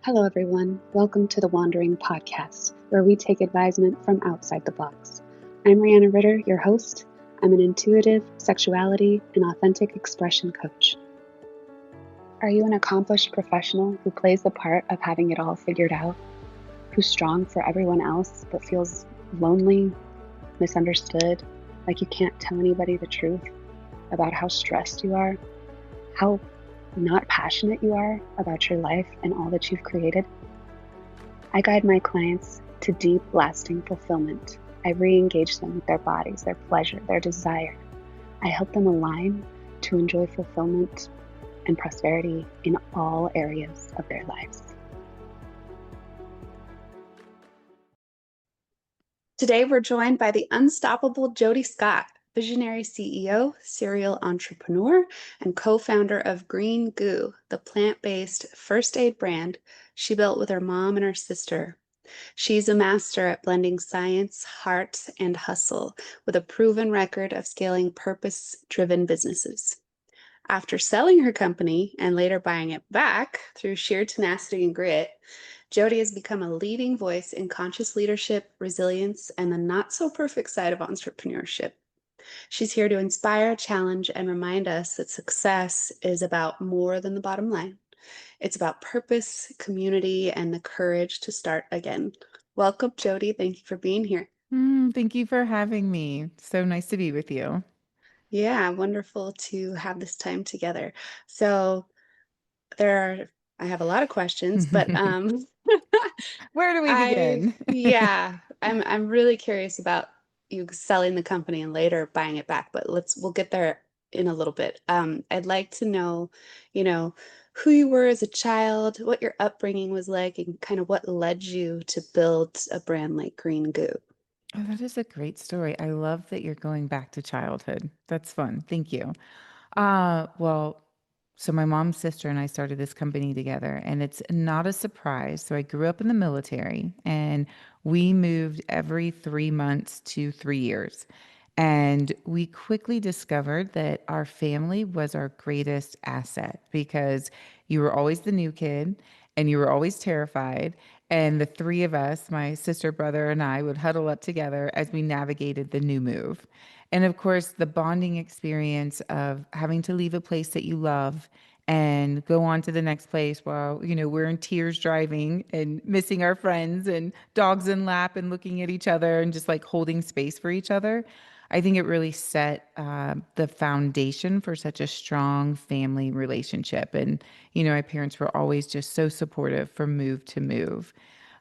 Hello, everyone. Welcome to the Wandering Podcast, where we take advisement from outside the box. I'm Rihanna Ritter, your host. I'm an intuitive, sexuality, and authentic expression coach. Are you an accomplished professional who plays the part of having it all figured out? Who's strong for everyone else but feels lonely, misunderstood, like you can't tell anybody the truth about how stressed you are, how not passionate you are about your life and all that you've created? I guide my clients to deep, lasting fulfillment. I re-engage them with their bodies, their pleasure, their desire. I help them align to enjoy fulfillment and prosperity in all areas of their lives. Today, we're joined by the unstoppable Jodi Scott, visionary CEO, serial entrepreneur, and co-founder of Green Goo, the plant-based first aid brand she built with her mom and her sister. She's a master at blending science, heart, and hustle with a proven record of scaling purpose-driven businesses. After selling her company and later buying it back through sheer tenacity and grit, Jodi has become a leading voice in conscious leadership, resilience, and the not-so-perfect side of entrepreneurship. She's here to inspire, challenge, and remind us that success is about more than the bottom line. It's about purpose, community, and the courage to start again. Welcome, Jodi. Thank you for being here. Thank you for having me. So nice to be with you. Yeah, wonderful to have this time together. So there are, I have a lot of questions, but Where do we begin? I'm really curious about you selling the company and later buying it back, but we'll get there in a little bit. I'd like to know, you know, who you were as a child, what your upbringing was like, and kind of what led you to build a brand like Green Goo. Oh, that is a great story. I love that you're going back to childhood. That's fun. Thank you. Well, so my mom's sister and I started this company together, and it's not a surprise. So I grew up in the military, and we moved every 3 months to 3 years. And we quickly discovered that our family was our greatest asset because you were always the new kid and you were always terrified. And the three of us, my sister, brother, and I, would huddle up together as we navigated the new move. And of course, the bonding experience of having to leave a place that you love and go on to the next place while, we're in tears driving and missing our friends and dogs in lap and looking at each other and just like holding space for each other. I think it really set the foundation for such a strong family relationship. And, my parents were always just so supportive from move to move.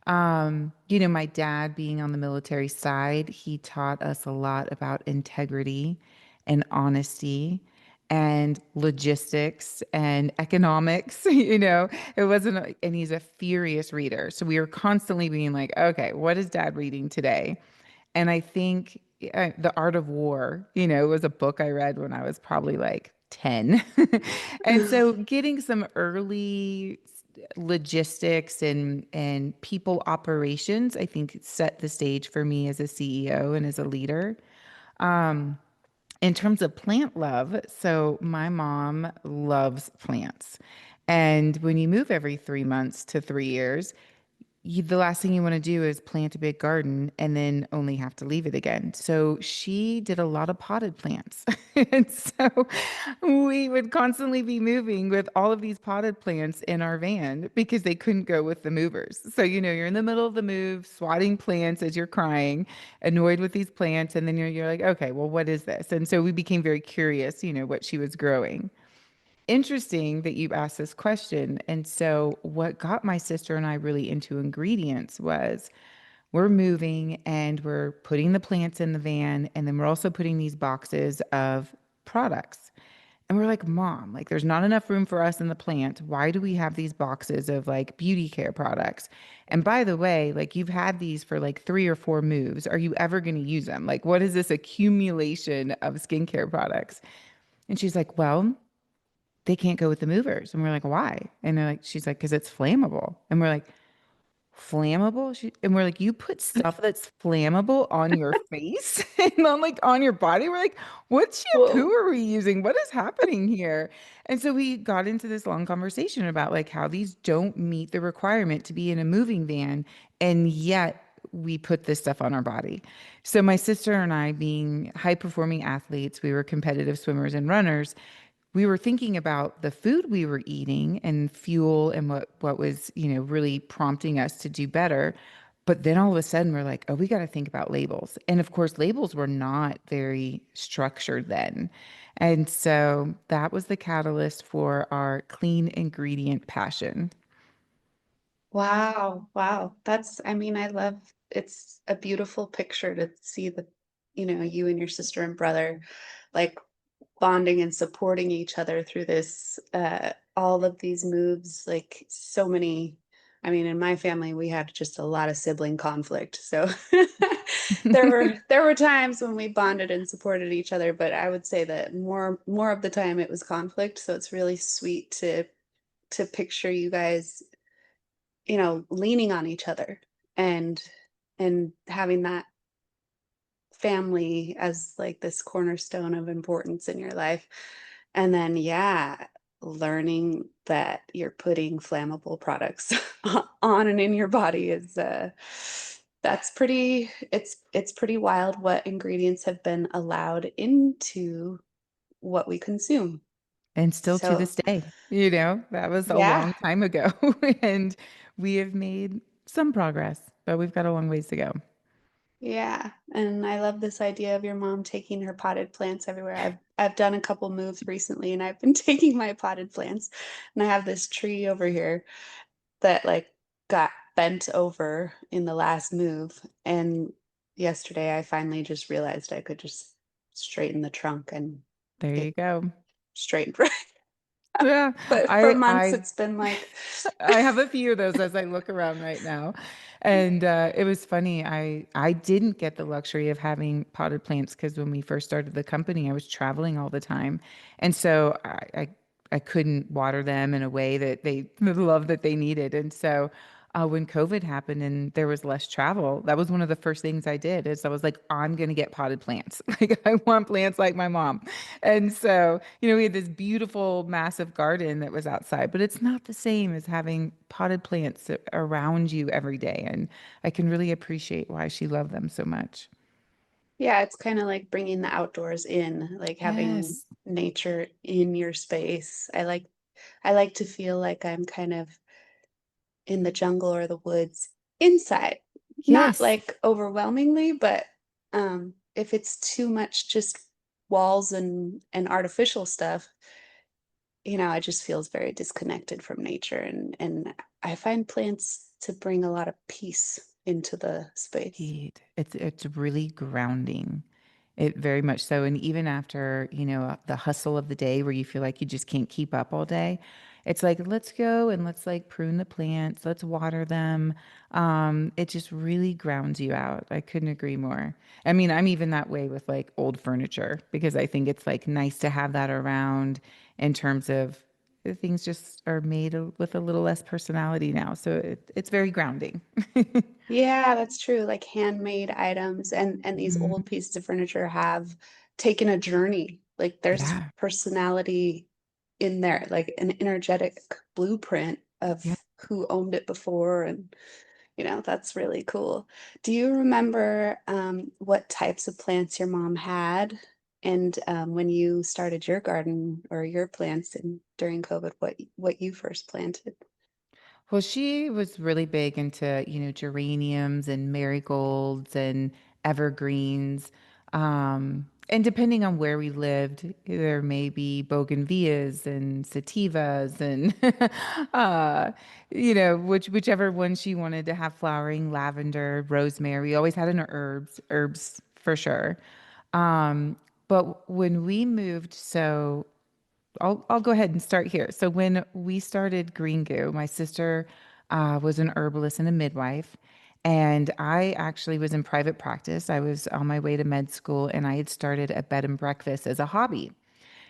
My dad being on the military side, he taught us a lot about integrity and honesty and logistics and economics. It wasn't, and he's a furious reader. So we were constantly being like, okay, what is dad reading today? And I think The Art of War, was a book I read when I was probably like 10. And so getting some early logistics and people operations, I think set the stage for me as a CEO and as a leader. In terms of plant love, so my mom loves plants. And when you move every 3 months to 3 years, the last thing you want to do is plant a big garden and then only have to leave it again. So she did a lot of potted plants. And so we would constantly be moving with all of these potted plants in our van because they couldn't go with the movers. So, you're in the middle of the move, swatting plants as you're crying, annoyed with these plants. And then you're like, okay, well, what is this? And so we became very curious, what she was growing. Interesting that you asked this question. And so, what got my sister and I really into ingredients was we're moving and we're putting the plants in the van, and then we're also putting these boxes of products. And we're like, Mom, like, there's not enough room for us in the plant. Why do we have these boxes of like beauty care products? And by the way, like, you've had these for like 3 or 4 moves. Are you ever going to use them? Like, what is this accumulation of skincare products? And she's like, well, they can't go with the movers. And we're like, why? And she's like, because it's flammable. And we're like, flammable? And we're like, you put stuff that's flammable on your face and on like on your body. We're like, what shampoo Whoa. are we using? What is happening here? And so we got into this long conversation about like how these don't meet the requirement to be in a moving van, and yet we put this stuff on our body. So my sister and I, being high performing athletes, we were competitive swimmers and runners, we were thinking about the food we were eating and fuel and what was, really prompting us to do better. But then all of a sudden we're like, oh, we got to think about labels. And of course, labels were not very structured then. And so that was the catalyst for our clean ingredient passion. Wow. Wow. I mean, I love it's a beautiful picture to see you and your sister and brother like bonding and supporting each other through this all of these moves, like so many. I mean, in my family we had just a lot of sibling conflict, so there were times when we bonded and supported each other, but I would say that more of the time it was conflict, so it's really sweet to picture you guys, leaning on each other and having that family as like this cornerstone of importance in your life. And then, yeah, learning that you're putting flammable products on and in your body is that's it's pretty wild what ingredients have been allowed into what we consume. And still to So, this day, that was a yeah. long time ago. And we have made some progress, but we've got a long ways to go. Yeah, and I love this idea of your mom taking her potted plants everywhere. I've done a couple moves recently and I've been taking my potted plants, and I have this tree over here that like got bent over in the last move, and yesterday I finally just realized I could just straighten the trunk and There you it go. straightened right. Yeah, But for I months I it's been like I have a few of those as I look around right now. And it was funny. I didn't get the luxury of having potted plants because when we first started the company, I was traveling all the time. And so I couldn't water them in a way that the love that they needed. And so when COVID happened and there was less travel, that was one of the first things I did is I was like, I'm going to get potted plants. Like I want plants like my mom. And so, we had this beautiful, massive garden that was outside, but it's not the same as having potted plants around you every day. And I can really appreciate why she loved them so much. yeah, it's kind of like bringing the outdoors in, like having Yes. nature in your space. I like to feel like I'm kind of in the jungle or the woods inside. Not Yes. like overwhelmingly, but if it's too much just walls and artificial stuff, it just feels very disconnected from nature, and I find plants to bring a lot of peace into the space. Indeed. It's really grounding. It very much so. And even after, the hustle of the day where you feel like you just can't keep up all day, it's like, let's go and let's like prune the plants, let's water them. It just really grounds you out. I couldn't agree more. I mean, I'm even that way with like old furniture because I think it's like nice to have that around in terms of things just are made with a little less personality now. So it's very grounding. Yeah, that's true. Like handmade items and these old Mhm. pieces of furniture have taken a journey. Like there's Yeah. personality in there, like an energetic blueprint Yeah. of who owned it before, and that's really cool. Do you remember what types of plants your mom had? And when you started your garden or your plants during COVID, what you first planted? Well, she was really big into, geraniums and marigolds and evergreens. And depending on where we lived, there may be bougainvilleas and sativas and, whichever one she wanted to have flowering, lavender, rosemary. We always had in our herbs for sure. Um, but when we moved, so I'll go ahead and start here. So when we started Green Goo, my sister was an herbalist and a midwife, and I actually was in private practice. I was on my way to med school, and I had started a bed and breakfast as a hobby.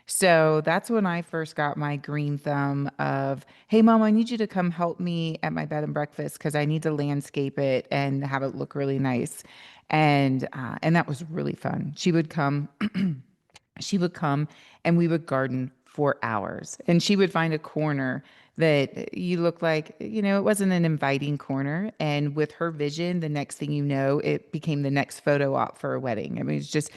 So that's when I first got my green thumb of, hey, mom, I need you to come help me at my bed and breakfast because I need to landscape it and have it look really nice. And that was really fun. She would come and we would garden for hours. And she would find a corner that you look like, it wasn't an inviting corner. And with her vision, the next thing you know, it became the next photo op for a wedding. I mean, it's just,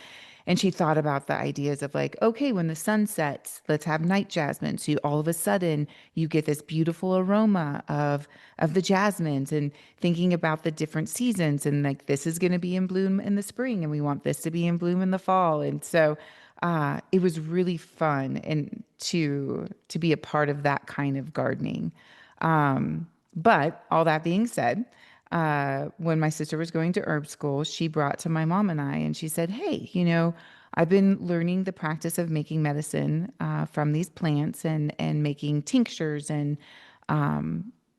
and she thought about the ideas of like, okay, when the sun sets, let's have night jasmine. So all of a sudden you get this beautiful aroma of the jasmines and thinking about the different seasons and like this is going to be in bloom in the spring and we want this to be in bloom in the fall. And so it was really fun and to be a part of that kind of gardening. But all that being said, when my sister was going to herb school, she brought to my mom and I, and she said, "Hey, I've been learning the practice of making medicine from these plants and making tinctures and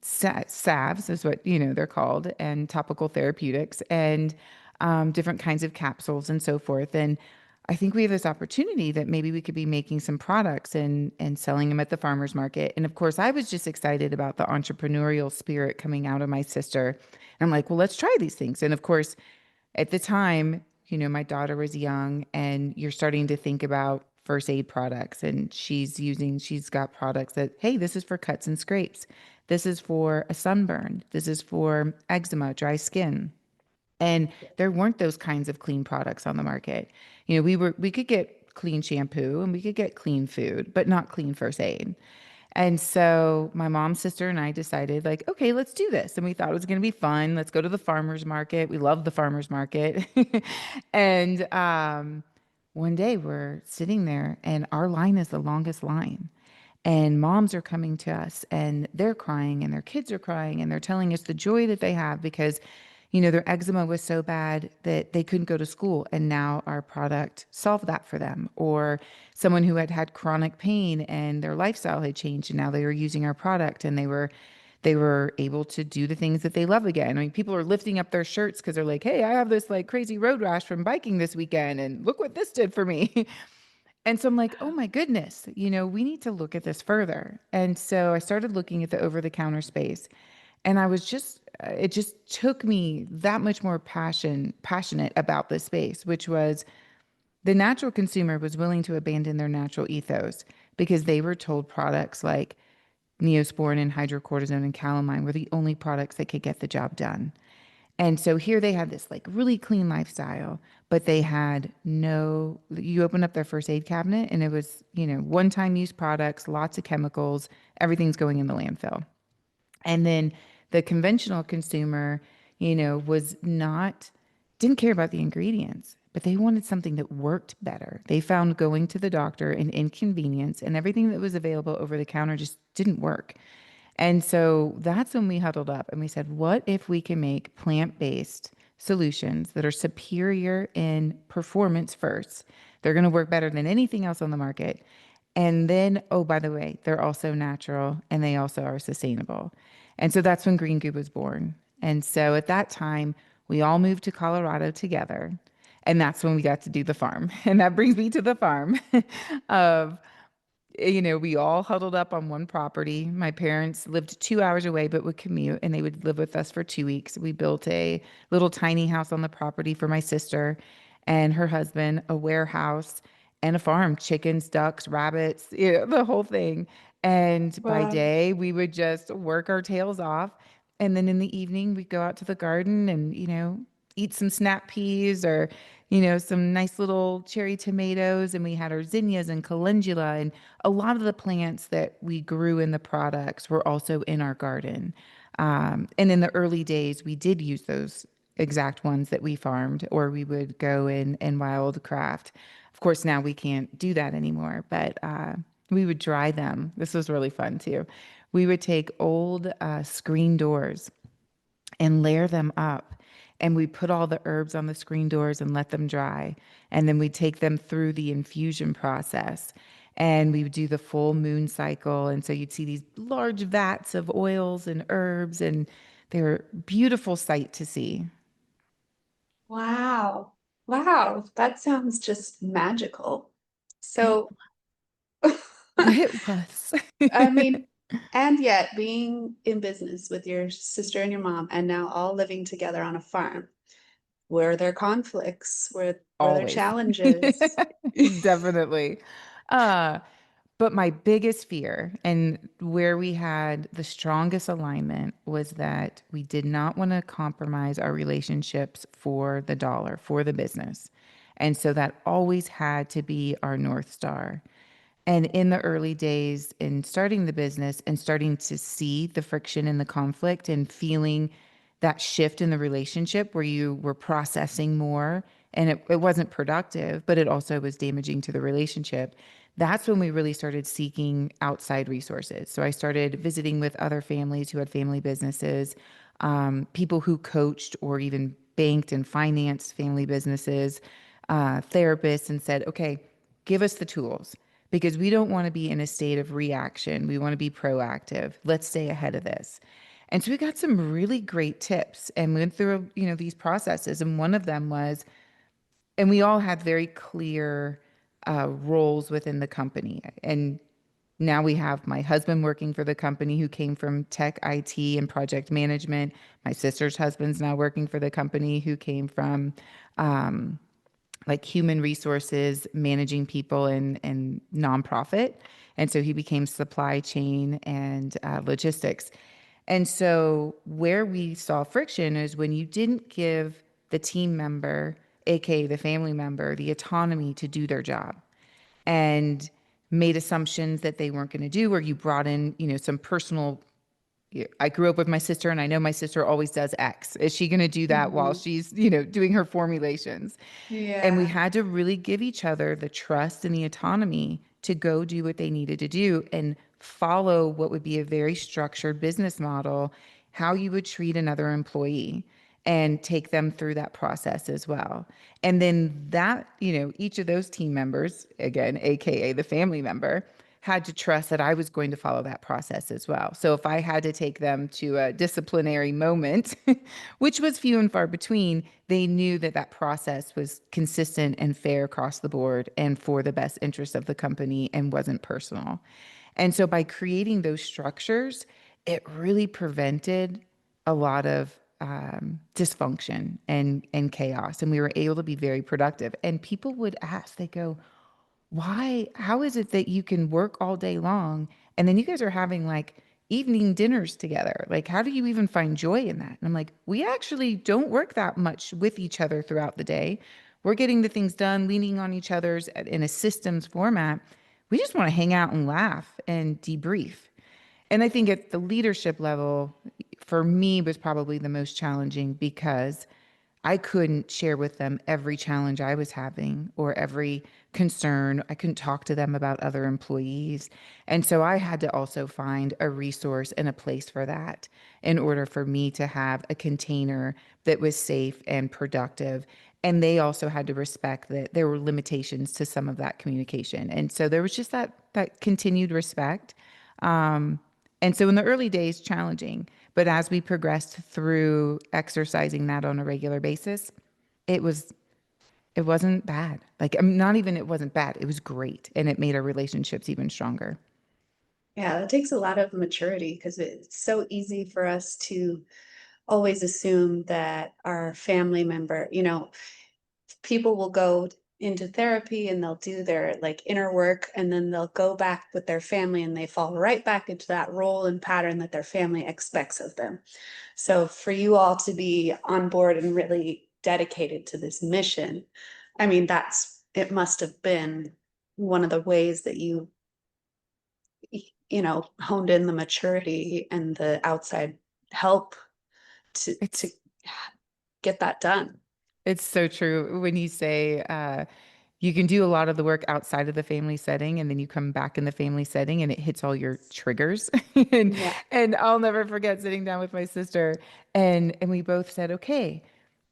salves is what they're called, and topical therapeutics and different kinds of capsules and so forth. And I think we have this opportunity that maybe we could be making some products and selling them at the farmers market. And of course, I was just excited about the entrepreneurial spirit coming out of my sister. And I'm like, well, let's try these things. And of course, at the time, my daughter was young and you're starting to think about first aid products and she's got products that, hey, this is for cuts and scrapes. This is for a sunburn. This is for eczema, dry skin. And there weren't those kinds of clean products on the market. We could get clean shampoo and we could get clean food, but not clean first aid. And so my mom's sister and I decided, like, okay, let's do this. And we thought it was going to be fun. Let's go to the farmer's market. We love the farmer's market. And one day we're sitting there and our line is the longest line. And moms are coming to us and they're crying and their kids are crying and they're telling us the joy that they have because, their eczema was so bad that they couldn't go to school. And now our product solved that for them. Or someone who had had chronic pain and their lifestyle had changed and now they were using our product and they were able to do the things that they love again. I mean, people are lifting up their shirts because they're like, hey, I have this like crazy road rash from biking this weekend and look what this did for me. And so I'm like, oh my goodness, we need to look at this further. And so I started looking at the over the counter space. And it just took me that much more passionate about this space, which was the natural consumer was willing to abandon their natural ethos because they were told products like Neosporin and hydrocortisone and calamine were the only products that could get the job done. And so here they had this like really clean lifestyle, but they had you open up their first aid cabinet and it was, one time use products, lots of chemicals, everything's going in the landfill. And then the conventional consumer, was not, didn't care about the ingredients, but they wanted something that worked better. They found going to the doctor an inconvenience and everything that was available over the counter just didn't work. And so that's when we huddled up and we said, what if we can make plant-based solutions that are superior in performance first? They're going to work better than anything else on the market. And then, oh, by the way, they're also natural and they also are sustainable. And so that's when Green Goo was born. And so at that time, we all moved to Colorado together. And that's when we got to do the farm. And that brings me to the farm of we all huddled up on one property. My parents lived 2 hours away, but would commute and they would live with us for 2 weeks. We built a little tiny house on the property for my sister and her husband, a warehouse and a farm, chickens, ducks, rabbits, the whole thing. And by Wow. day, we would just work our tails off. And then in the evening, we'd go out to the garden and, eat some snap peas or, some nice little cherry tomatoes. And we had our zinnias and calendula. And a lot of the plants that we grew in the products were also in our garden. And in the early days, we did use those exact ones that we farmed, or we would go and wildcraft. Of course, now we can't do that anymore, but we would dry them. This was really fun too. We would take old screen doors and layer them up. And we put all the herbs on the screen doors and let them dry. And then we take them through the infusion process. And we would do the full moon cycle. And so you'd see these large vats of oils and herbs, and they're a beautiful sight to see. Wow. Wow. That sounds just magical. So It was. I mean, and yet being in business with your sister and your mom and now all living together on a farm, were there conflicts? Were there Always. challenges? Definitely. Uh, but my biggest fear and where we had the strongest alignment was that we did not want to compromise our relationships for the dollar, for the business. And so that always had to be our North Star. And in the early days in starting the business and starting to see the friction and the conflict and feeling that shift in the relationship where you were processing more and it wasn't productive, but it also was damaging to the relationship. That's when we really started seeking outside resources. So I started visiting with other families who had family businesses, people who coached or even banked and financed family businesses, therapists, and said, okay, give us the tools because we don't want to be in a state of reaction. We want to be proactive. Let's stay ahead of this. And so we got some really great tips and went through, these processes. And one of them was, and we all had very clear roles within the company. And now we have my husband working for the company who came from tech IT and project management. My sister's husband's now working for the company who came from like human resources, managing people and nonprofit. And so he became supply chain and logistics. And so where we saw friction is when you didn't give the team member, aka the family member, the autonomy to do their job and made assumptions that they weren't going to do, or you brought in, some personal. I grew up with my sister and I know my sister always does X. Is she going to do that while Mhm. she's, doing her formulations? And we Yeah. had to really give each other the trust and the autonomy to go do what they needed to do and follow what would be a very structured business model, how you would treat another employee and take them through that process as well. And then that, each of those team members, again, AKA the family member, had to trust that I was going to follow that process as well. So if I had to take them to a disciplinary moment, which was few and far between, they knew that that process was consistent and fair across the board and for the best interest of the company and wasn't personal. And so by creating those structures, it really prevented a lot of dysfunction and chaos. And we were able to be very productive. And people would ask, they go, how is it that you can work all day long and then you guys are having like evening dinners together? Like, how do you even find joy in that? And I'm like, we actually don't work that much with each other throughout the day. We're getting the things done, leaning on each other's in a systems format. We just want to hang out and laugh and debrief. And I think at the leadership level, for me, was probably the most challenging because I couldn't share with them every challenge I was having or every concern. I couldn't talk to them about other employees. And so I had to also find a resource and a place for that in order for me to have a container that was safe and productive. And they also had to respect that there were limitations to some of that communication. And so there was just that continued respect. Um, and so in the early days, challenging. But as we progressed through exercising that on a regular basis, it was it wasn't bad. Like not even it wasn't bad. It was great, and it made our relationships even stronger. Yeah, it takes a lot of maturity because it's so easy for us to always assume that our family member, people will go into therapy and they'll do their like inner work and then they'll go back with their family and they fall right back into that role and pattern that their family expects of them. So for you all to be on board and really dedicated to this mission, I mean, it must have been one of the ways that honed in the maturity and the outside help to It's get that done. it's so true when you say you can do a lot of the work outside of the family setting, and then you come back in the family setting, and it hits all your triggers. and Yeah. and I'll never forget sitting down with my sister, and we both said, okay.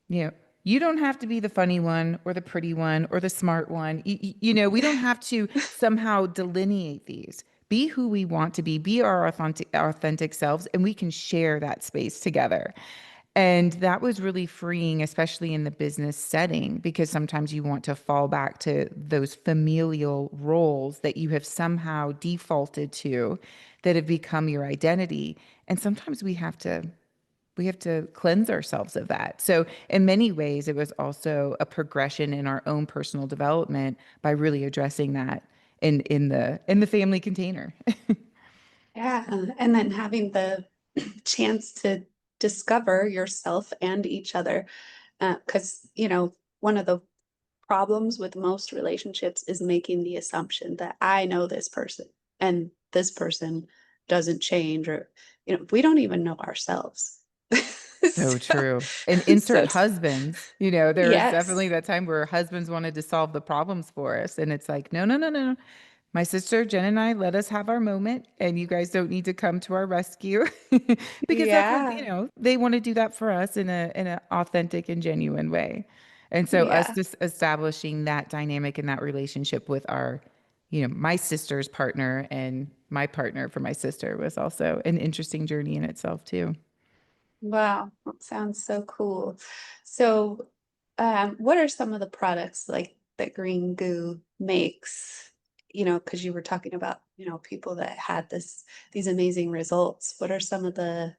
You know, you don't have to be the funny one or the pretty one or the smart one. We don't have to somehow delineate these. Be who we want to be our authentic selves, and we can share that space together. And that was really freeing, especially in the business setting, because sometimes you want to fall back to those familial roles that you have somehow defaulted to that have become your identity. And sometimes we have to cleanse ourselves of that. So in many ways, it was also a progression in our own personal development by really addressing that in the family container. Yeah. And then having the chance to discover yourself and each other. Because, one of the problems with most relationships is making the assumption that I know this person and this person doesn't change, or, we don't even know ourselves. So So, true. And so insert husbands. There was definitely yes. that time where husbands wanted to solve the problems for us. And it's like, no, no, no, no. My sister Jen and I, let us have our moment, and you guys don't need to come to our rescue because that's what, Yeah. they want to do that for us in an authentic and genuine way. And so us Yeah. just establishing that dynamic and that relationship with my sister's partner and my partner for my sister was also an interesting journey in itself too. Wow, that sounds so cool. So, what are some of the products like that Green Goo makes? Because you were talking about, people that had these amazing results. What are some of the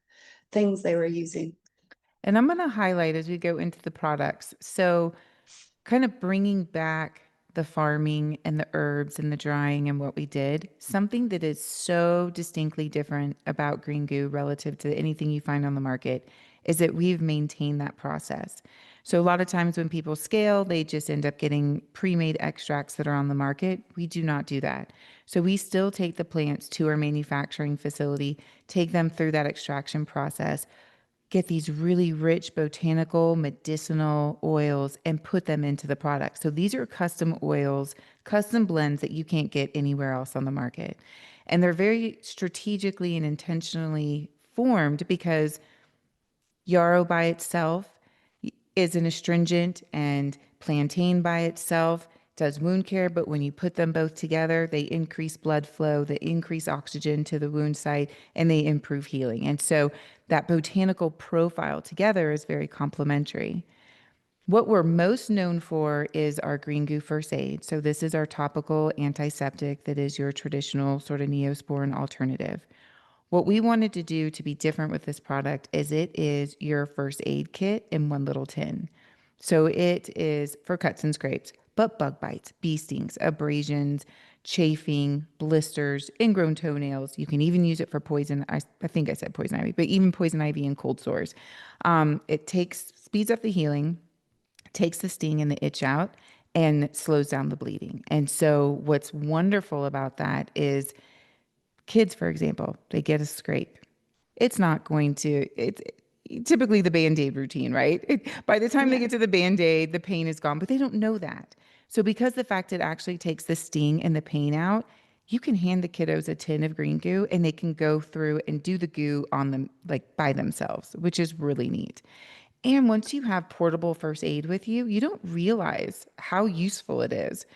things they were using? And I'm going to highlight as we go into the products. So, kind of bringing back the farming and the herbs and the drying and what we did, something that is so distinctly different about Green Goo relative to anything you find on the market is that we've maintained that process. So, a lot of times when people scale, they just end up getting pre made extracts that are on the market. We do not do that. So, we still take the plants to our manufacturing facility, take them through that extraction process, get these really rich botanical medicinal oils and put them into the product. So these are custom oils, custom blends that you can't get anywhere else on the market. And they're very strategically and intentionally formed because yarrow by itself is an astringent, and plantain by itself does wound care. But when you put them both together, they increase blood flow, they increase oxygen to the wound site, and they improve healing. And so that botanical profile together is very complementary. What we're most known for is our Green Goo First Aid. So this is our topical antiseptic that is your traditional sort of Neosporin alternative. What we wanted to do to be different with this product is it is your first aid kit in one little tin. So it is for cuts and scrapes, but bug bites, bee stings, abrasions, chafing, blisters, ingrown toenails. You can even use it for poison. I think I said poison ivy, but even poison ivy and cold sores. Speeds up the healing, takes the sting and the itch out, and slows down the bleeding. And so what's wonderful about that is kids, for example, they get a scrape. It's typically the Band-Aid routine, right? By the time they get Yeah. to the Band-Aid, the pain is gone, but they don't know that. So because the fact it actually takes the sting and the pain out, you can hand the kiddos a tin of green goo and they can go through and do the goo on them like by themselves, which is really neat. And once you have portable first aid with you, you don't realize how useful it is.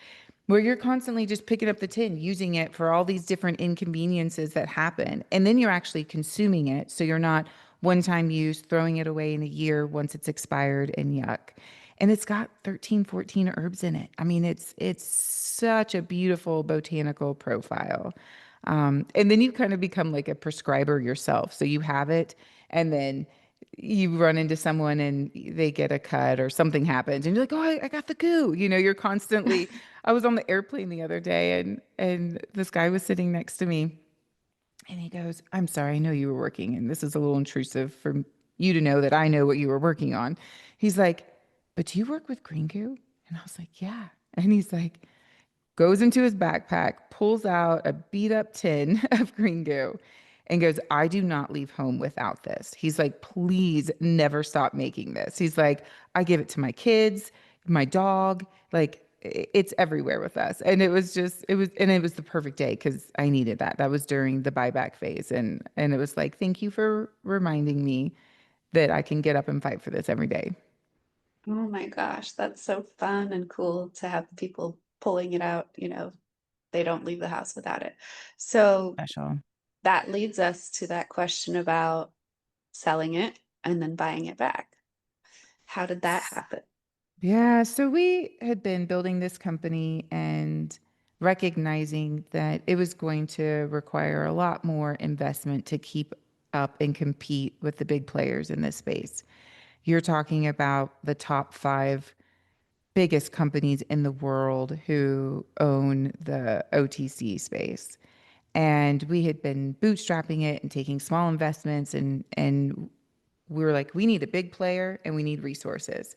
Where you're constantly just picking up the tin, using it for all these different inconveniences that happen. And then you're actually consuming it. So you're not one time use, throwing it away in a year once it's expired and yuck. And it's got 13, 14 herbs in it. I mean, it's such a beautiful botanical profile. And then you kind of become like a prescriber yourself. So you have it, and then you run into someone and they get a cut or something happens, and you're like, "Oh, I got the goo." You're constantly. I was on the airplane the other day, and this guy was sitting next to me, and he goes, "I'm sorry, I know you were working, and this is a little intrusive for you to know that I know what you were working on." He's like, "But do you work with Green Goo?" And I was like, "Yeah." And he's like, goes into his backpack, pulls out a beat up tin of green goo, and goes, I do not leave home without this. He's like, please never stop making this. He's like, I give it to my kids, my dog, like it's everywhere with us. And it was the perfect day because I needed that. That was during the buyback phase. And it was like, thank you for reminding me that I can get up and fight for this every day. Oh my gosh, that's so fun and cool to have people pulling it out, they don't leave the house without it. So Special. that leads us to that question about selling it. and then buying it back. How did that happen? Yeah, so we had been building this company and recognizing that it was going to require a lot more investment to keep up and compete with the big players in this space. You're talking about the top five biggest companies in the world who own the OTC space. And we had been bootstrapping it and taking small investments and we were like, we need a big player and we need resources.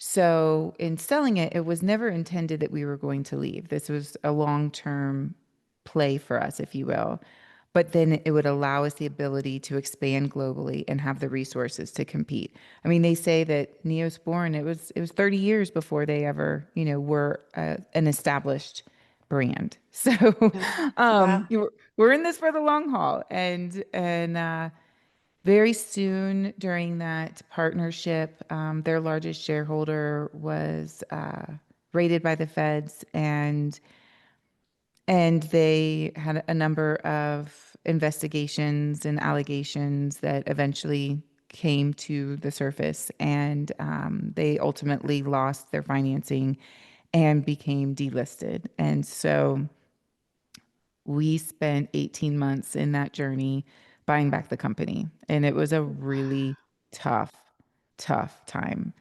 So in selling it, it was never intended that we were going to leave. This was a long-term play for us, if you will. But then it would allow us the ability to expand globally and have the resources to compete. I mean, they say that Neosporin, it was 30 years before they ever, were an established brand. So Yeah. Wow. we're in this for the long haul, and very soon during that partnership, their largest shareholder was raided by the feds, and they had a number of investigations and allegations that eventually came to the surface, and they ultimately lost their financing and became delisted. And so we spent 18 months in that journey buying back the company. And it was a really tough, tough time.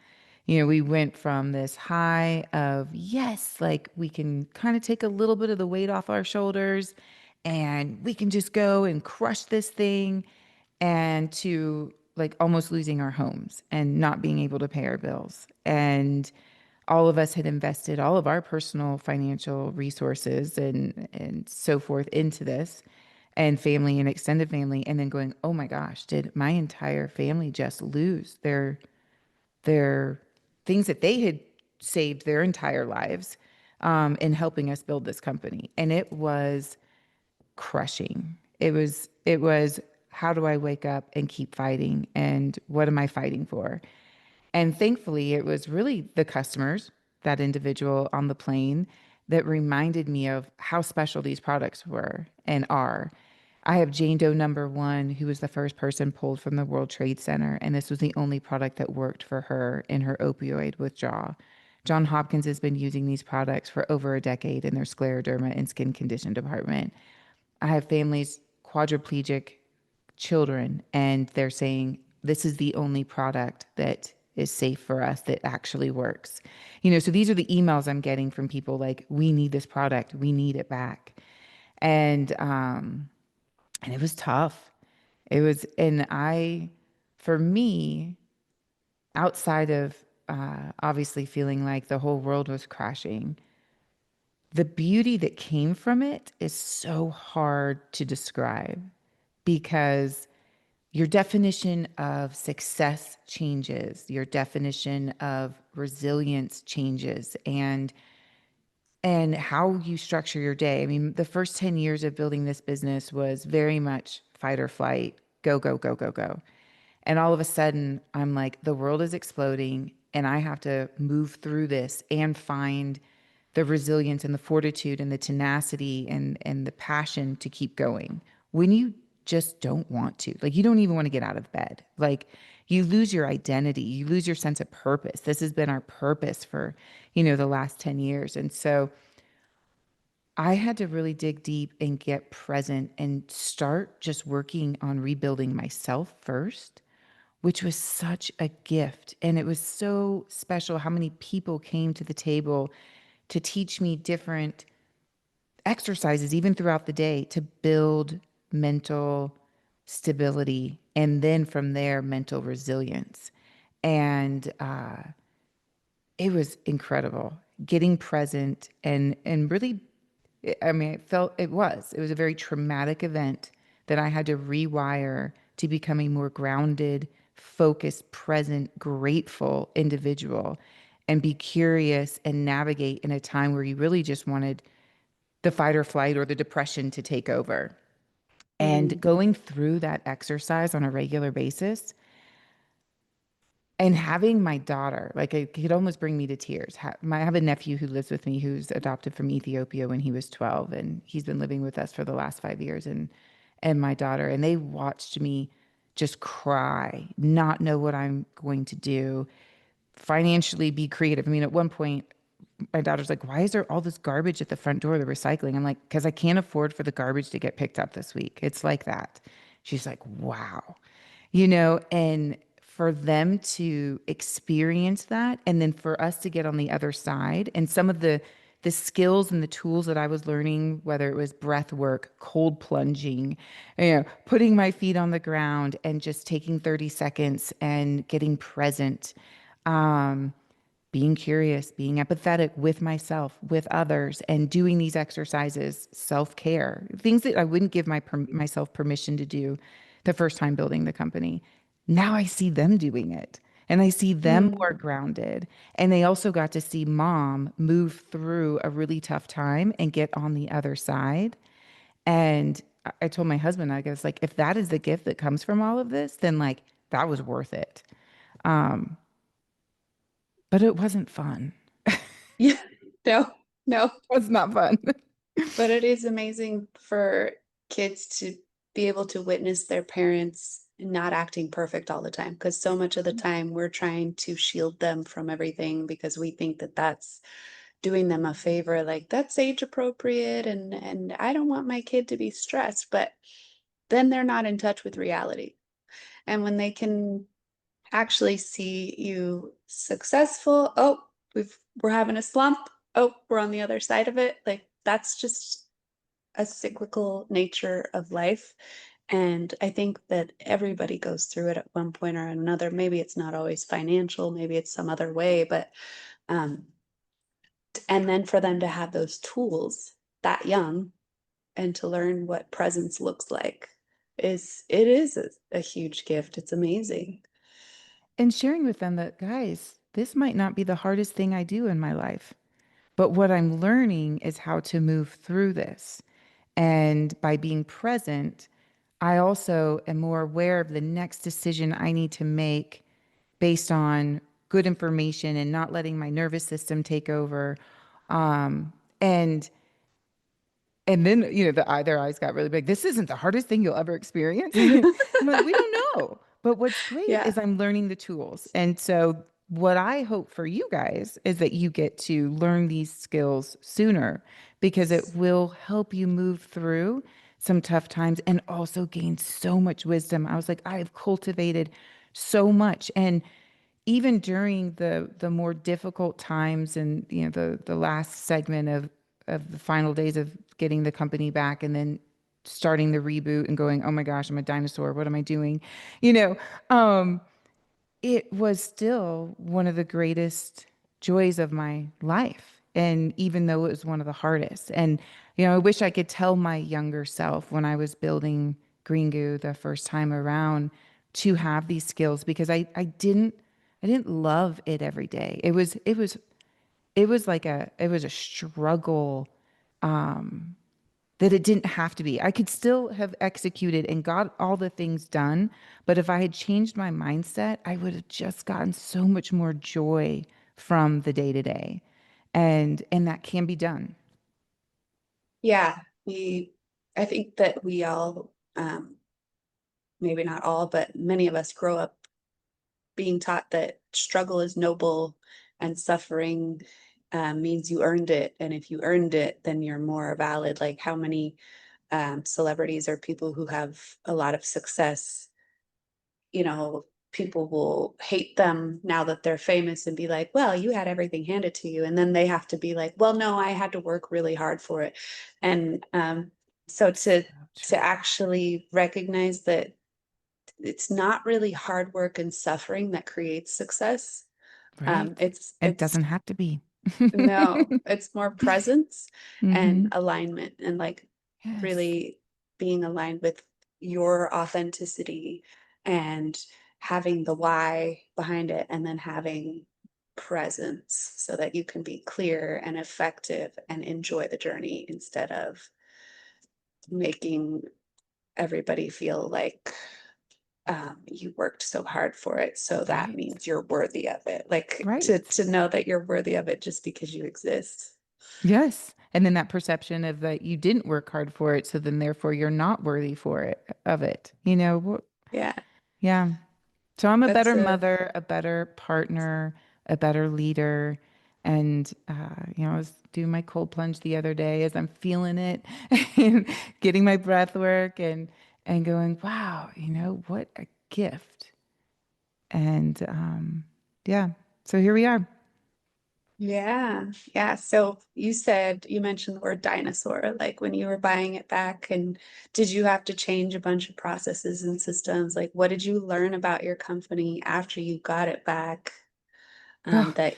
We went from this high of, yes, like we can kind of take a little bit of the weight off our shoulders and we can just go and crush this thing, and to like almost losing our homes and not being able to pay our bills. And all of us had invested all of our personal financial resources and so forth into this, and family and extended family, and then going, oh my gosh, did my entire family just lose their things that they had saved their entire lives in helping us build this company? And it was crushing. It was how do I wake up and keep fighting, and what am I fighting for? And thankfully, it was really the customers, that individual on the plane, that reminded me of how special these products were and are. I have Jane Doe number one, who was the first person pulled from the World Trade Center, and this was the only product that worked for her in her opioid withdrawal. John Hopkins has been using these products for over a decade in their scleroderma and skin condition department. I have families, quadriplegic children, and they're saying, this is the only product that is safe for us that actually works. So these are the emails I'm getting from people like, we need this product, we need it back. And it was tough. It was, and for me, outside of obviously feeling like the whole world was crashing, the beauty that came from it is so hard to describe, because your definition of success changes, your definition of resilience changes, and how you structure your day. I mean, the first 10 years of building this business was very much fight or flight, go, go, go, go, go. And all of a sudden, I'm like, the world is exploding and I have to move through this and find the resilience and the fortitude and the tenacity and the passion to keep going when you just don't want to. Like, you don't even want to get out of bed. Like, you lose your identity, you lose your sense of purpose. This has been our purpose for, the last 10 years. And so I had to really dig deep and get present and start just working on rebuilding myself first, which was such a gift. And it was so special how many people came to the table to teach me different exercises, even throughout the day, to build mental stability. And then from there, mental resilience. And it was incredible getting present and really, I mean, it was a very traumatic event that I had to rewire to become a more grounded, focused, present, grateful individual, and be curious and navigate in a time where you really just wanted the fight or flight or the depression to take over. And Mm. going through that exercise on a regular basis and having my daughter, like, it could almost bring me to tears. I have a nephew who lives with me who's adopted from Ethiopia when he was 12, and he's been living with us for the last 5 years, and my daughter, and they watched me just cry, not know what I'm going to do, financially be creative. I mean, at one point, my daughter's like, why is there all this garbage at the front door of the recycling? I'm like, because I can't afford for the garbage to get picked up this week. It's like that. She's like, wow. And for them to experience that and then for us to get on the other side and some of the skills and the tools that I was learning, whether it was breath work, cold plunging, putting my feet on the ground and just taking 30 seconds and getting present, um, being curious, being empathetic with myself, with others, and doing these exercises, self-care, things that I wouldn't give myself permission to do the first time building the company. Now I see them doing it and I see them more Mm. grounded. And they also got to see mom move through a really tough time and get on the other side. And I told my husband, I guess, like, if that is the gift that comes from all of this, then like that was worth it. Um, but it wasn't fun. Yeah. No, no. Was not fun. But it is amazing for kids to be able to witness their parents not acting perfect all the time. Because so much of the time we're trying to shield them from everything because we think that that's doing them a favor. Like that's age appropriate, and I don't want my kid to be stressed. But then they're not in touch with reality. And when they can actually see you successful, oh, we're having a slump. Oh, we're on the other side of it. Like that's just a cyclical nature of life. And I think that everybody goes through it at one point or another. Maybe it's not always financial, maybe it's some other way, but um, and then for them to have those tools that young and to learn what presence looks like is a huge gift. It's amazing. And sharing with them that, guys, this might not be the hardest thing I do in my life, but what I'm learning is how to move through this. And by being present, I also am more aware of the next decision I need to make based on good information and not letting my nervous system take over. Um, and And then, their eyes got really big. This isn't the hardest thing you'll ever experience. I'm like, we don't know. But what's great Yeah. is I'm learning the tools. And so, what I hope for you guys is that you get to learn these skills sooner because it will help you move through some tough times and also gain so much wisdom. I was like, I have cultivated so much. And even during the more difficult times and the last segment of the final days of getting the company back and then starting the reboot and going, oh my gosh, I'm a dinosaur, what am I doing, you know um it was still one of the greatest joys of my life. And even though it was one of the hardest, and I wish I could tell my younger self when I was building Green Goo the first time around to have these skills because I didn't love it every day. It was like it was a struggle, that it didn't have to be. I could still have executed and got all the things done, but if I had changed my mindset, I would have just gotten so much more joy from the day to day. And that can be done. Yeah. I think that we all, maybe not all, but many of us grow up being taught that struggle is noble and suffering means you earned it. And if you earned it, then you're more valid. Like how many celebrities or people who have a lot of success, people will hate them now that they're famous and be like, well, you had everything handed to you. And then they have to be like, well, no, I had to work really hard for it. And so So to true. actually recognize that it's not really hard work and suffering that creates success. Right. It It's doesn't have to be. no, it's more presence and Hmm. alignment and like Yes. really being aligned with your authenticity and having the why behind it and then having presence so that you can be clear and effective and enjoy the journey instead of making everybody feel like you worked so hard for it, so that Right. means you're worthy of it. Like Right. to know that you're worthy of it just because you exist. Yes. And then that perception of that you didn't work hard for it, so then therefore you're not worthy for it of it. Yeah. Yeah. So I'm a That's better a mother, a better partner, a better leader. And, I was doing my cold plunge the other day as I'm feeling it and getting my breath work and going, wow, what a gift. And yeah, so here we are. Yeah, yeah. So you mentioned the word dinosaur, like when you were buying it back, and did you have to change a bunch of processes and systems? Like, what did you learn about your company after you got it back? That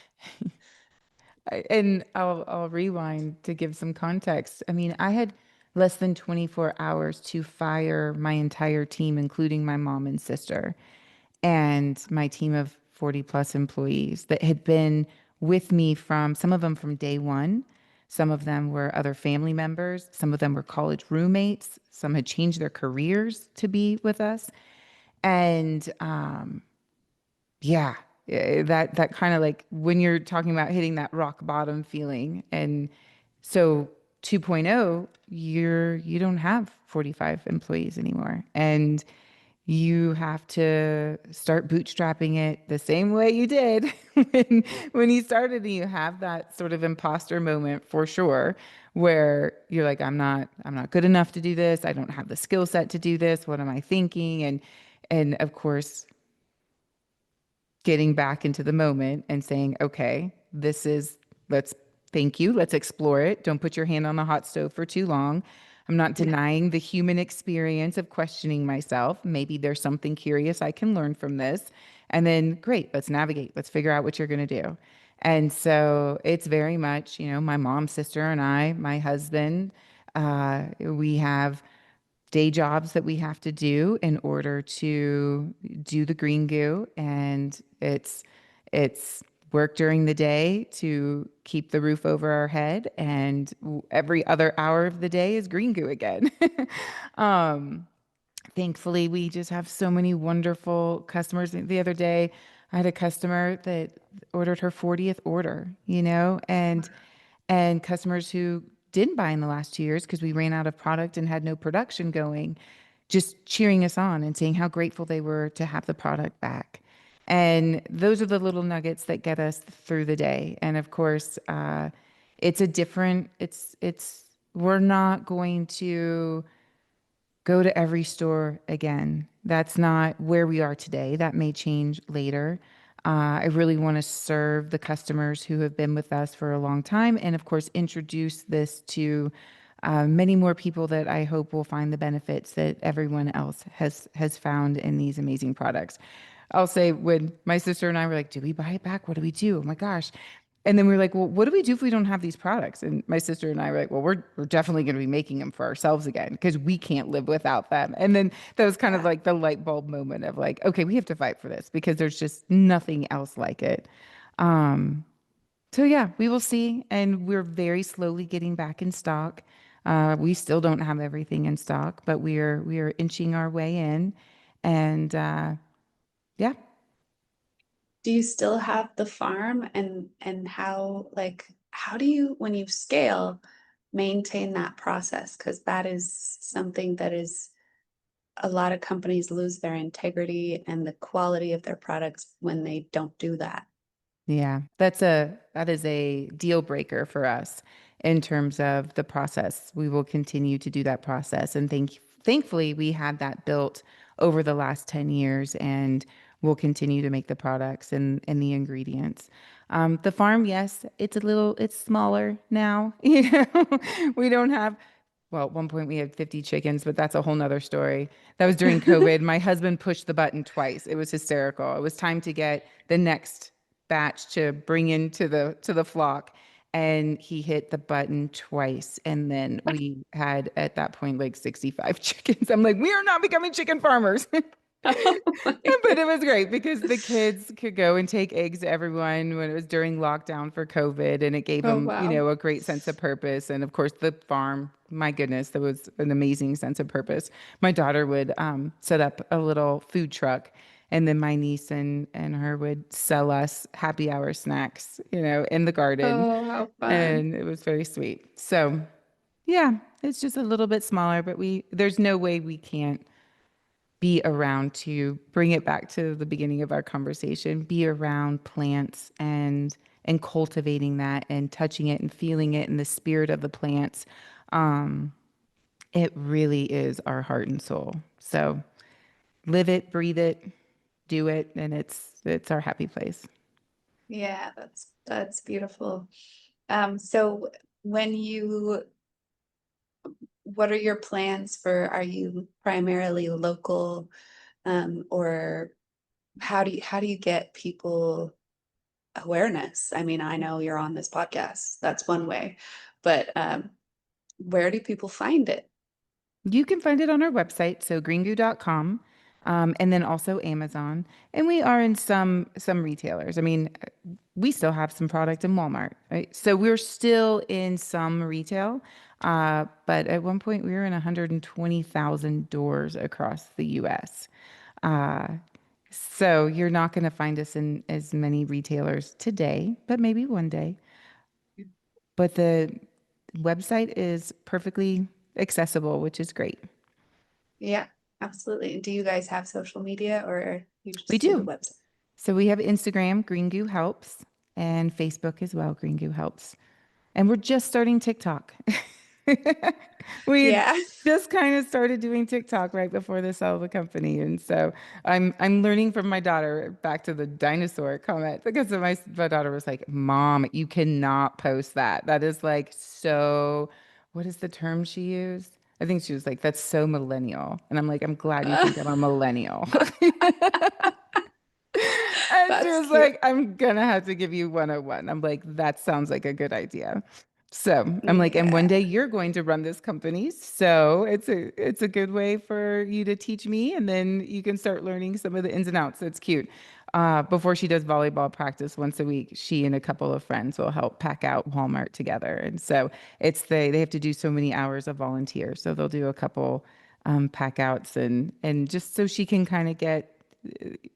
And I'll rewind to give some context. I mean, I had less than 24 hours to fire my entire team, including my mom and sister, and my team of 40 plus employees that had been with me from some of them from day one. Some of them were other family members. Some of them were college roommates. Some had changed their careers to be with us. And yeah, that kind of like when you're talking about hitting that rock bottom feeling. And so 2.0, you don't have 45 employees anymore. And you have to start bootstrapping it the same way you did when you started, and you have that sort of imposter moment for sure, where you're like, I'm not good enough to do this. I don't have the skill set to do this. What am I thinking? And of course, getting back into the moment and saying, okay, let's, thank you. Let's explore it. Don't put your hand on the hot stove for too long. I'm not denying the human experience of questioning myself. Maybe there's something curious I can learn from this. And then, great, let's navigate. Let's figure out what you're going to do. And so it's very much, my mom, sister, and I, my husband, we have day jobs that we have to do in order to do the green goo, and it's work during the day to keep the roof over our head, and every other hour of the day is green goo again. um Thankfully, we just have so many wonderful customers. The other day I had a customer that ordered her 40th order, and customers who didn't buy in the last 2 years because we ran out of product and had no production going, just cheering us on and saying how grateful they were to have the product back. And those are the little nuggets that get us through the day. And of course, we're not going to go to every store again. That's not where we are today. That may change later. I really want to serve the customers who have been with us for a long time, and of course, introduce this to many more people that I hope will find the benefits that everyone else has found in these amazing products. I'll say when my sister and I were like, "Do we buy it back? What do we do? Oh my gosh!" And then we were like, well, what do we do if we don't have these products? And my sister and I were like, well, we're definitely going to be making them for ourselves again because we can't live without them. And then that was kind of yeah. like the light bulb moment of like, okay, we have to fight for this because there's just nothing else like it. Um, so yeah, we will see. And we're very slowly getting back in stock. We still don't have everything in stock, but we are inching our way in. And yeah, Do you still have the farm, and how do you, when you scale, maintain that process? Because that is something that is a lot of companies lose their integrity and the quality of their products when they don't do that. yeah, that is a deal breaker for us in terms of the process. We will continue to do that process, and thankfully we had that built over the last 10 years, and we'll continue to make the products and the ingredients. The farm, yes, it's smaller now. We don't have, well, at one point we had 50 chickens, but that's a whole nother story. That was during COVID. My husband pushed the button twice. It was hysterical. It was time to get the next batch to bring into the flock, and he hit the button twice. And then we had at that point like 65 chickens. I'm like, we are not becoming chicken farmers. Oh my But it was great because the goodness. kids could go and take eggs to everyone when it was during lockdown for COVID, and it gave Oh them, wow. a great sense of purpose. And of course, the farm, my goodness, that was an amazing sense of purpose. My daughter would set up a little food truck, and then my niece and her would sell us happy hour snacks, in the garden, Oh, how fun. and it was very sweet. So, yeah, it's just a little bit smaller, but there's no way we can't be around, to bring it back to the beginning of our conversation, be around plants and cultivating that and touching it and feeling it in the spirit of the plants. Um, it really is our heart and soul. So live it, breathe it, do it, and it's our happy place. Yeah, that's beautiful. So when you, what are your plans for, are you primarily local, or how do you get people awareness? I mean, I know you're on this podcast. That's one way, but where do people find it? You can find it on our website, so greengoo.com, and then also Amazon. And we are in some retailers. I mean, we still have some product in Walmart, right? So we're still in some retail, but at one point we were in 120,000 doors across the U.S. Uh, so you're not going to find us in as many retailers today, but maybe one day. But the website is perfectly accessible, which is great. Yeah, absolutely. Do you guys have social media or you We just do the do. website? So we have Instagram, Green Goo Helps, and Facebook as well, Green Goo Helps. And we're just starting TikTok. We had Yeah. just kind of started doing TikTok right before the sale of the company. And so I'm learning from my daughter, back to the dinosaur comment, because my daughter was like, Mom, you cannot post that. That is like so, what is the term she used? I think she was like, that's so millennial. And I'm like, I'm glad you think I'm a millennial. And she That's was cute. like, I'm gonna have to give you 101. I'm like, that sounds like a good idea. So I'm like, and one Yeah. day you're going to run this company. So it's a good way for you to teach me, and then you can start learning some of the ins and outs. So it's cute. Before she does volleyball practice once a week, she and a couple of friends will help pack out Walmart together. And so they have to do so many hours of volunteer. So they'll do a couple pack outs and just so she can kind of get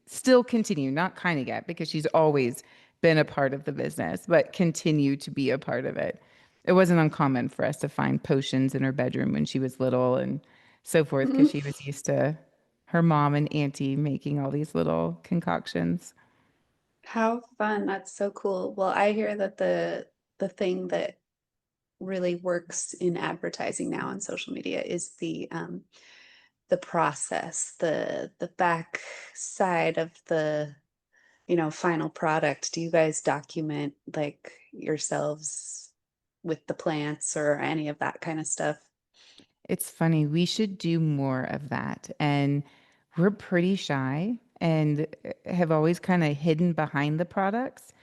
still continue, not kind of get, because she's always been a part of the business, but continue to be a part of it. It wasn't uncommon for us to find potions in her bedroom when she was little and so forth, because she was used to her mom and auntie making all these little concoctions. How fun. That's so cool. Well, I hear that the thing that really works in advertising now on social media is the process, the back side of the, final product. Do you guys document like yourselves with the plants or any of that kind of stuff? It's funny. We should do more of that. And we're pretty shy and have always kind of hidden behind the products.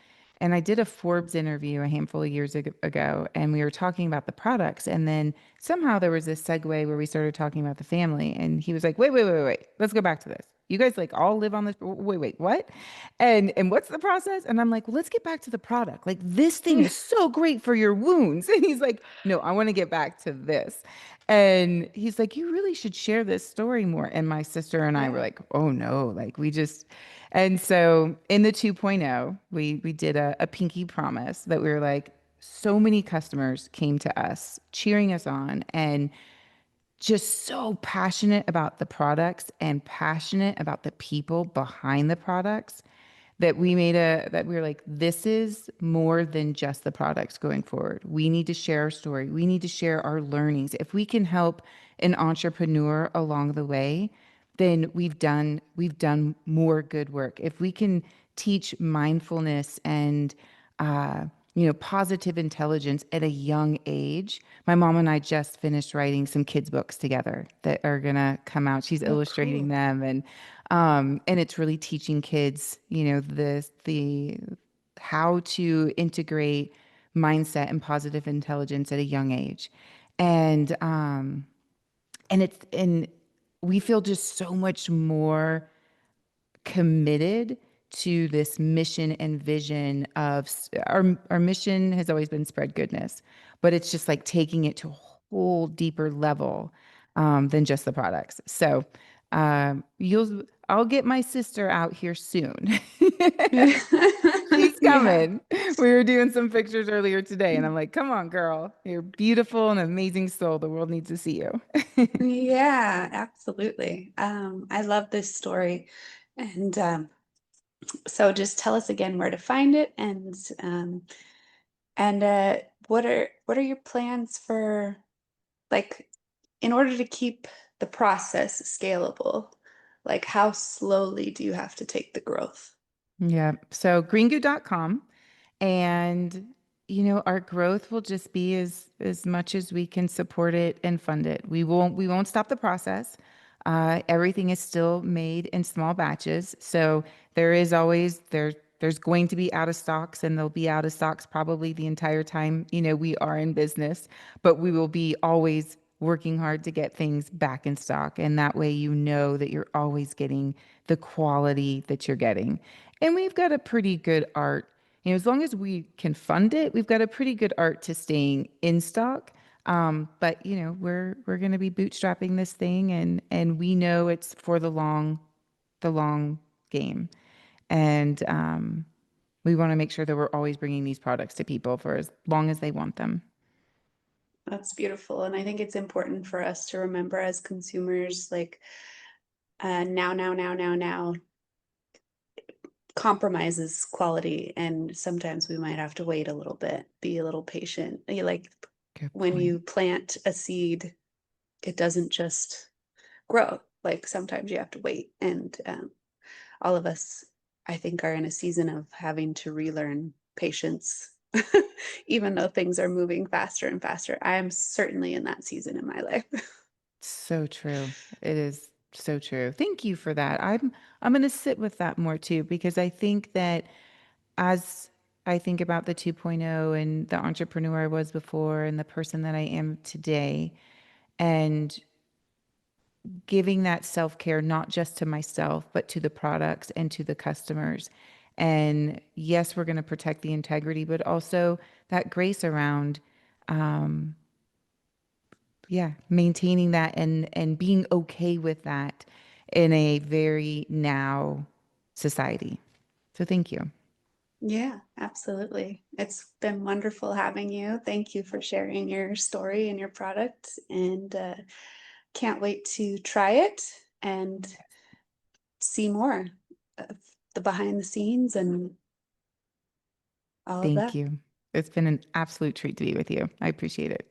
And I did a Forbes interview a handful of years ago, and we were talking about the products. And then somehow there was this segue where we started talking about the family. And he was like, wait, wait, wait, wait, wait. Let's go back to this. You guys like all live on this. Wait, wait, what? And what's the process? And I'm like, well, let's get back to the product. Like this thing is so great for your wounds. And he's like, no, I want to get back to this. And he's like, you really should share this story more. And my sister and I were Yeah. like, oh no, like we just, and so in the 2.0, we did a pinky promise that we were like, so many customers came to us cheering us on and just so passionate about the products and passionate about the people behind the products that we were like, this is more than just the products going forward. We need to share our story. We need to share our learnings. If we can help an entrepreneur along the way, then we've done more good work. If we can teach mindfulness and positive intelligence at a young age. My mom and I just finished writing some kids books together that are gonna come out. She's Oh, illustrating cool. them, and it's really teaching kids, the how to integrate mindset and positive intelligence at a young age, and and we feel just so much more committed to this mission and vision of our mission has always been spread goodness, but it's just like taking it to a whole deeper level than just the products. So you'll I'll get my sister out here soon. She's Yeah. coming. We were doing some pictures earlier today, and I'm like, come on, girl. You're beautiful and amazing soul. The world needs to see you. Yeah, absolutely. I love this story. And so just tell us again where to find it and what are your plans for like in order to keep the process scalable? Like how slowly do you have to take the growth? Yeah. So greengoo.com. And our growth will just be as much as we can support it and fund it. We won't stop the process. Everything is still made in small batches. So there's going to be out of stocks, and there'll be out of stocks probably the entire time, we are in business, but we will be always working hard to get things back in stock. And that way, that you're always getting the quality that you're getting. And we've got a pretty good art. As long as we can fund it, we've got a pretty good art to staying in stock. But we're going to be bootstrapping this thing, and we know it's for the long game. And we want to make sure that we're always bringing these products to people for as long as they want them. That's beautiful. And I think it's important for us to remember as consumers, like now compromises quality. And sometimes we might have to wait a little bit, be a little patient. Like Good when you point. plant a seed, it doesn't just grow. Like sometimes you have to wait. And all of us, I think, are in a season of having to relearn patience, even though things are moving faster and faster. I am certainly in that season in my life. So true. It is so true. Thank you for that. I'm going to sit with that more too, because I think that as I think about the 2.0 and the entrepreneur I was before and the person that I am today, and giving that self-care not just to myself, but to the products and to the customers. And yes, we're going to protect the integrity, but also that grace around, yeah, maintaining that and being okay with that in a very now society. So thank you. Yeah, absolutely. It's been wonderful having you. Thank you for sharing your story and your product, and can't wait to try it and see more of the behind the scenes and all of Thank that. you. It's been an absolute treat to be with you. I appreciate it.